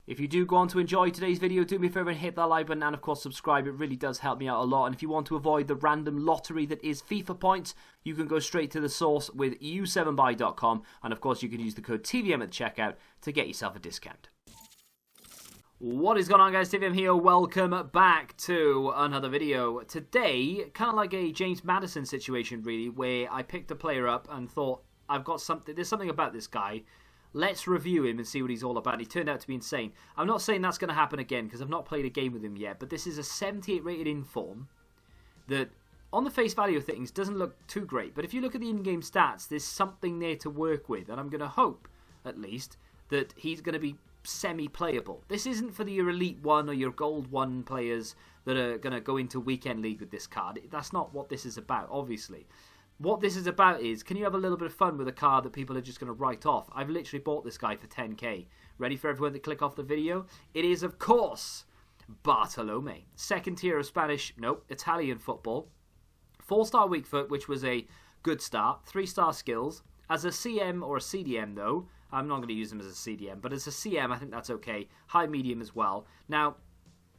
If you do go on to enjoy today's video, do me a favour and hit that like button and of course subscribe. It really does help me out a lot. And if you want to avoid the random lottery that is FIFA points, you can go straight to the source with u7buy.com, and of course you can use the code TVM at the checkout to get yourself a discount. What is going on, guys? TVM here. Welcome back to another video. Today, kind of like a James Maddison situation really, where I picked a player up and thought, there's something about this guy. Let's review him and see what he's all about. He turned out to be insane. I'm not saying that's going to happen again because I've not played a game with him yet, but this is a 78 rated inform that, on the face value of things, doesn't look too great. But if you look at the in-game stats, there's something there to work with, and I'm going to hope, at least, that he's going to be semi-playable. This isn't for your Elite 1 or your Gold 1 players that are going to go into Weekend League with this card. That's not what this is about, obviously. What this is about is, can you have a little bit of fun with a card that people are just going to write off? I've literally bought this guy for 10k. Ready for everyone to click off the video? It is, of course, Bartolome. Second tier of Italian football. 4-star weak foot, which was a good start. 3-star skills. As a CM or a CDM, though, I'm not going to use him as a CDM, but as a CM, I think that's okay. High, medium as well. Now,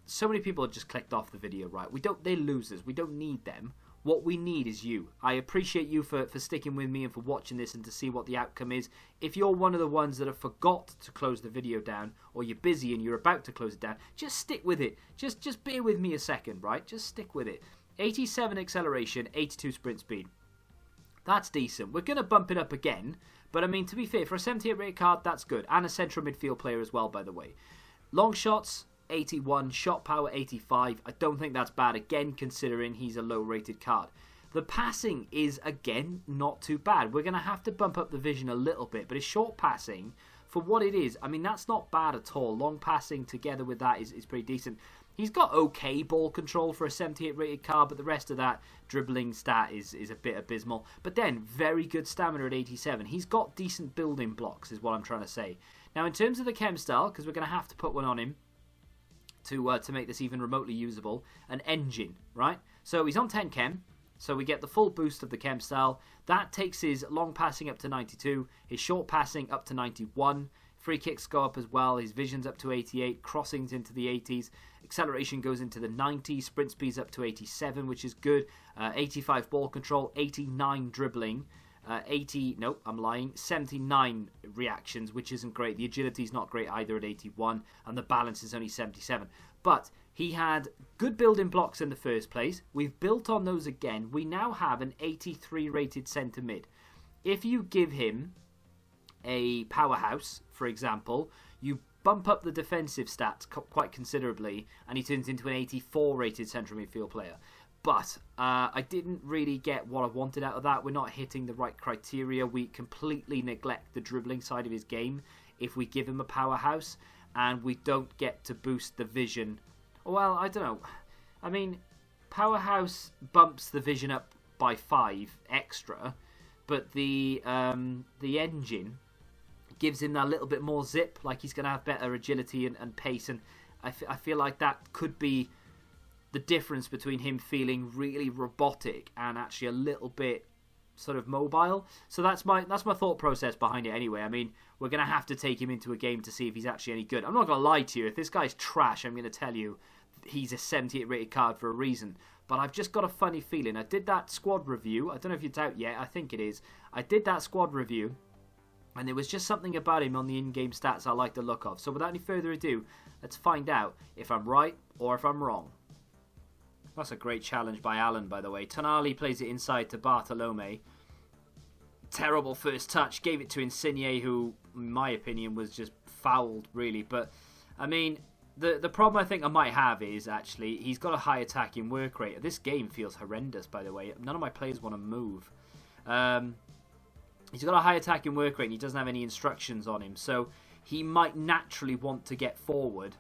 so many people have just clicked off the video, right? They're losers. We don't need them. What we need is you. I appreciate you for sticking with me and for watching this and to see what the outcome is. If you're one of the ones that have forgot to close the video down, or you're busy and you're about to close it down, just stick with it. Just bear with me a second, right? Just stick with it. 87 acceleration, 82 sprint speed. That's decent. We're going to bump it up again, but I mean, to be fair, for a 78 rated card, that's good. And a central midfield player as well, by the way. Long shots, 81, shot power 85. I don't think that's bad, again, considering he's a low rated card. The passing is, again, not too bad. We're going to have to bump up the vision a little bit, but his short passing, for what it is, I mean, that's not bad at all. Long passing together with that is pretty decent. He's got okay ball control for a 78 rated card, but the rest of that dribbling stat is a bit abysmal. But then, very good stamina at 87. He's got decent building blocks, is what I'm trying to say. Now, in terms of the chem style, because we're going to have to put one on him, to make this even remotely usable, an engine, right? So he's on 10 chem, so we get the full boost of the chem style. That takes his long passing up to 92, his short passing up to 91, free kicks go up as well, his vision's up to 88, crossings into the 80s, acceleration goes into the 90s, sprint speed's up to 87, which is good, 85 ball control, 89 dribbling, 79 reactions, which isn't great. The agility's not great either at 81, and the balance is only 77. But he had good building blocks in the first place. We've built on those again. We now have an 83 rated centre mid. If you give him a powerhouse, for example, you bump up the defensive stats quite considerably, and he turns into an 84 rated central midfield player. But I didn't really get what I wanted out of that. We're not hitting the right criteria. We completely neglect the dribbling side of his game if we give him a powerhouse, and we don't get to boost the vision. Well, I don't know. I mean, powerhouse bumps the vision up by 5 extra, but the engine gives him that little bit more zip, like he's going to have better agility and pace, and I feel like that could be the difference between him feeling really robotic and actually a little bit sort of mobile. So that's my thought process behind it anyway. I mean, we're going to have to take him into a game to see if he's actually any good. I'm not going to lie to you. If this guy's trash, I'm going to tell you he's a 78 rated card for a reason. But I've just got a funny feeling. I did that squad review. I don't know if it's out yet. I think it is. I did that squad review, and there was just something about him on the in-game stats I like the look of. So without any further ado, let's find out if I'm right or if I'm wrong. That's a great challenge by Alan, by the way. Tonali plays it inside to Bartolome. Terrible first touch. Gave it to Insigne, who, in my opinion, was just fouled, really. But, I mean, the problem I think I might have is, actually, he's got a high attacking work rate. This game feels horrendous, by the way. None of my players want to move. He's got a high attacking work rate and he doesn't have any instructions on him. So, he might naturally want to get forward,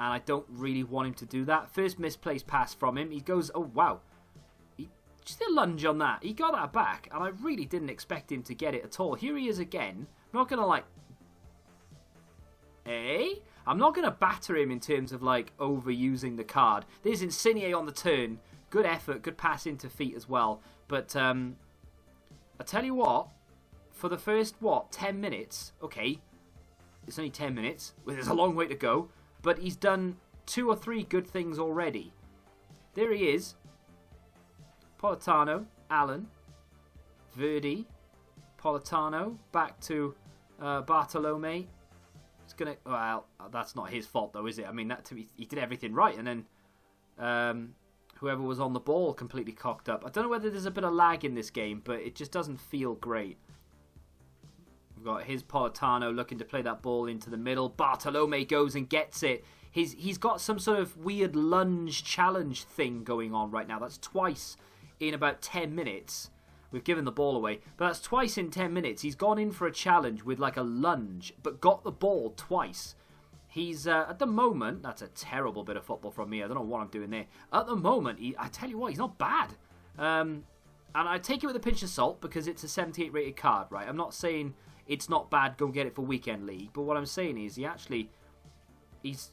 and I don't really want him to do that. First misplaced pass from him. He goes, oh, wow. Just a lunge on that. He got that back, and I really didn't expect him to get it at all. Here he is again. I'm not going to, like... I'm not going to batter him in terms of, like, overusing the card. There's Insigne on the turn. Good effort. Good pass into feet as well. But, I tell you what. For the first, 10 minutes... Okay. It's only 10 minutes. There's a long way to go. But he's done 2 or 3 good things already. There he is. Politano, Allen, Verdi, Politano, back to Bartolome. It's gonna. Well, that's not his fault though, is it? I mean, he did everything right, and then whoever was on the ball completely cocked up. I don't know whether there's a bit of lag in this game, but it just doesn't feel great. We've got his Politano looking to play that ball into the middle. Bartolome goes and gets it. He's got some sort of weird lunge challenge thing going on right now. That's twice in about 10 minutes. We've given the ball away, but that's twice in 10 minutes. He's gone in for a challenge with like a lunge, but got the ball twice. He's, at the moment, that's a terrible bit of football from me. I don't know what I'm doing there. At the moment, I tell you what, he's not bad. And I take it with a pinch of salt because it's a 78 rated card, right? I'm not saying it's not bad, go get it for Weekend League. But what I'm saying is he's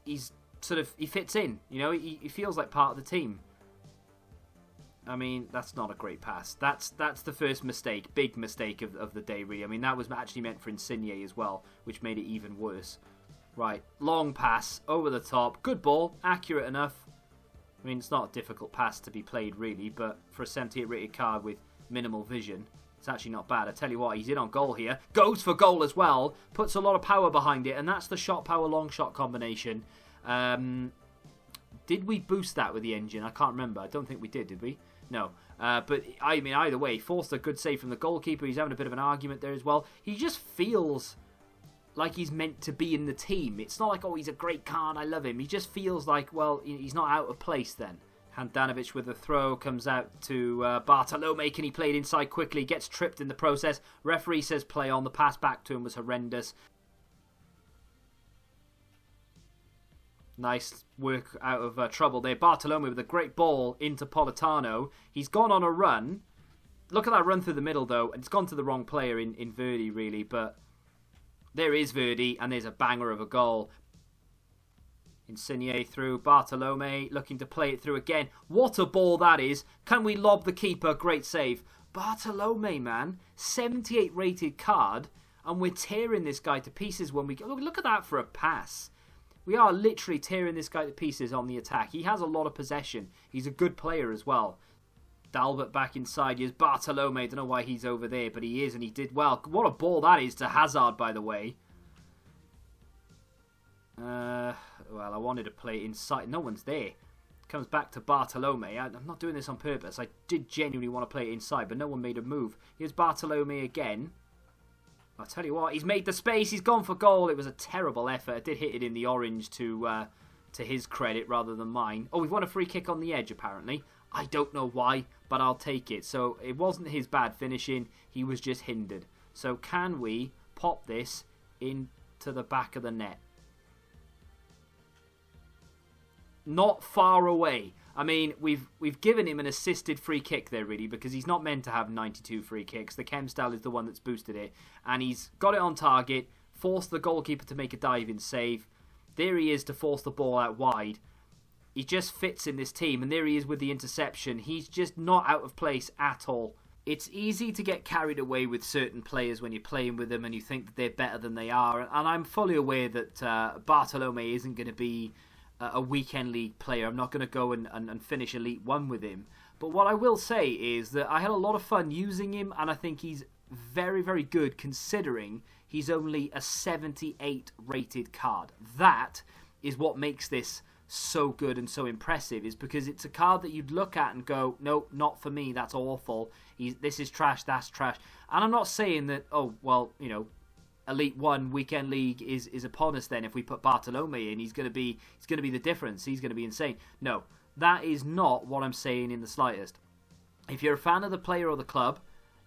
sort of, he fits in. You know, he feels like part of the team. I mean, that's not a great pass. That's the first mistake, big mistake of the day, really. I mean, that was actually meant for Insigne as well, which made it even worse. Right, long pass, over the top. Good ball, accurate enough. I mean, it's not a difficult pass to be played, really, but for a 78 rated card with minimal vision, it's actually not bad. I tell you what, he's in on goal here. Goes for goal as well. Puts a lot of power behind it, and that's the shot power long shot combination. Did we boost that with the engine? I can't remember. I don't think we did we? No. But, I mean, either way, forced a good save from the goalkeeper. He's having a bit of an argument there as well. He just feels like he's meant to be in the team. It's not like, oh, he's a great card, I love him. He just feels like, well, he's not out of place then. Handanovic with a throw, comes out to Bartolome. Can he play it inside quickly? Gets tripped in the process. Referee says play on. The pass back to him was horrendous. Nice work out of trouble there. Bartolome with a great ball into Politano. He's gone on a run. Look at that run through the middle, though. It's gone to the wrong player in Verdi, really. But there is Verdi, and there's a banger of a goal. Insigne through. Bartolome looking to play it through again. What a ball that is. Can we lob the keeper? Great save. Bartolome, man. 78 rated card. And we're tearing this guy to pieces when we go. Look at that for a pass. We are literally tearing this guy to pieces on the attack. He has a lot of possession. He's a good player as well. Dalbert back inside. Here's Bartolome. Don't know why he's over there, but he is, and he did well. What a ball that is to Hazard, by the way. Well, I wanted to play inside. No one's there. Comes back to Bartolome. I'm not doing this on purpose. I did genuinely want to play it inside, but no one made a move. Here's Bartolome again. I'll tell you what, he's made the space, he's gone for goal. It was a terrible effort. I did hit it in the orange to his credit rather than mine. Oh, we've won a free kick on the edge, apparently. I don't know why, but I'll take it. So it wasn't his bad finishing, he was just hindered. So can we pop this into the back of the net? Not far away. I mean, we've given him an assisted free kick there, really, because he's not meant to have 92 free kicks. The Chem style is the one that's boosted it. And he's got it on target, forced the goalkeeper to make a diving save. There he is to force the ball out wide. He just fits in this team, and there he is with the interception. He's just not out of place at all. It's easy to get carried away with certain players when you're playing with them and you think that they're better than they are. And I'm fully aware that Bartolome isn't going to be a weekend league player. I'm not going to go and finish Elite 1 with him. But what I will say is that I had a lot of fun using him, and I think he's very, very good considering he's only a 78 rated card. That is what makes this so good and so impressive, is because it's a card that you'd look at and go, no, not for me, that's awful. This is trash, that's trash. And I'm not saying that, oh, well, you know, Elite 1 Weekend League is upon us then. If we put Bartolome in, he's going to be the difference. He's going to be insane. No, that is not what I'm saying in the slightest. If you're a fan of the player or the club,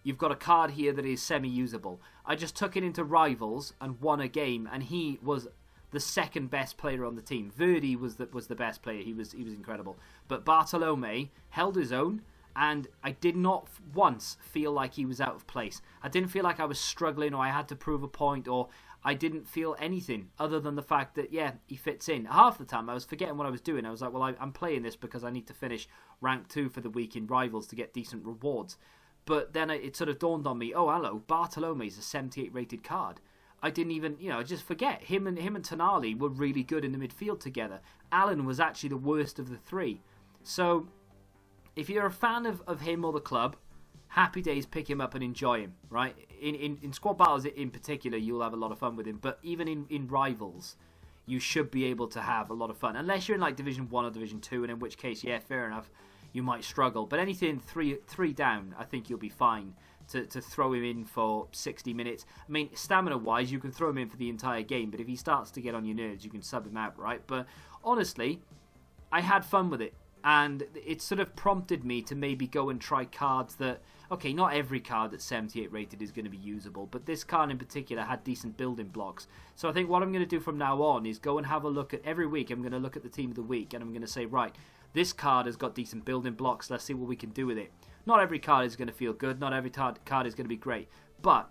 you've got a card here that is semi-usable. I just took it into Rivals and won a game, and he was the second best player on the team. Verdi was the best player. He was incredible. But Bartolome held his own, and I did not once feel like he was out of place. I didn't feel like I was struggling or I had to prove a point, or I didn't feel anything other than the fact that, yeah, he fits in. Half the time I was forgetting what I was doing. I was like, well, I'm playing this because I need to finish rank 2 for the week in Rivals to get decent rewards. But then it sort of dawned on me, oh, hello, Bartolome's a 78 rated card. I didn't even, I just forget. Him and Tonali were really good in the midfield together. Allen was actually the worst of the three. So, if you're a fan of him or the club, happy days, pick him up and enjoy him, right? In squad battles in particular, you'll have a lot of fun with him. But even in rivals, you should be able to have a lot of fun. Unless you're in like Division 1 or Division 2, and in which case, yeah, fair enough, you might struggle. But anything three down, I think you'll be fine to throw him in for 60 minutes. I mean, stamina-wise, you can throw him in for the entire game, but if he starts to get on your nerves, you can sub him out, right? But honestly, I had fun with it. And it sort of prompted me to maybe go and try cards that, okay, not every card that's 78 rated is going to be usable, but this card in particular had decent building blocks. So I think what I'm going to do from now on is go and have a look at, every week I'm going to look at the team of the week, and I'm going to say, right, this card has got decent building blocks, let's see what we can do with it. Not every card is going to feel good, not every card is going to be great, but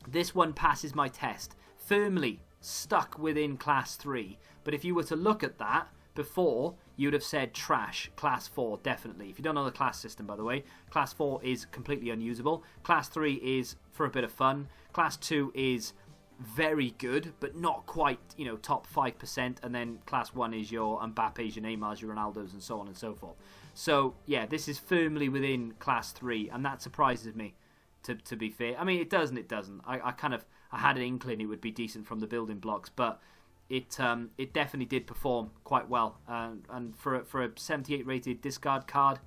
this one passes my test, firmly stuck within Class 3. But if you were to look at that before, you'd have said trash. Class 4, definitely. If you don't know the class system, by the way, Class 4 is completely unusable. Class 3 is for a bit of fun. Class 2 is very good, but not quite, top 5%. And then Class 1 is your Mbappes, your Neymars, your Ronaldos, and so on and so forth. So, yeah, this is firmly within Class 3, and that surprises me, to be fair. I mean, it does and it doesn't. I had an inkling it would be decent from the building blocks, but it definitely did perform quite well. And for a 78 rated discard card,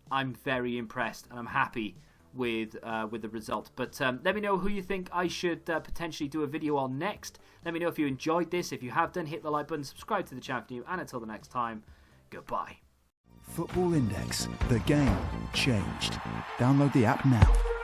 I'm very impressed, and I'm happy with the result. But let me know who you think I should potentially do a video on next. Let me know if you enjoyed this. If you have done, hit the like button, subscribe to the channel for new, and until the next time, goodbye. Football Index. The game changed. Download the app now.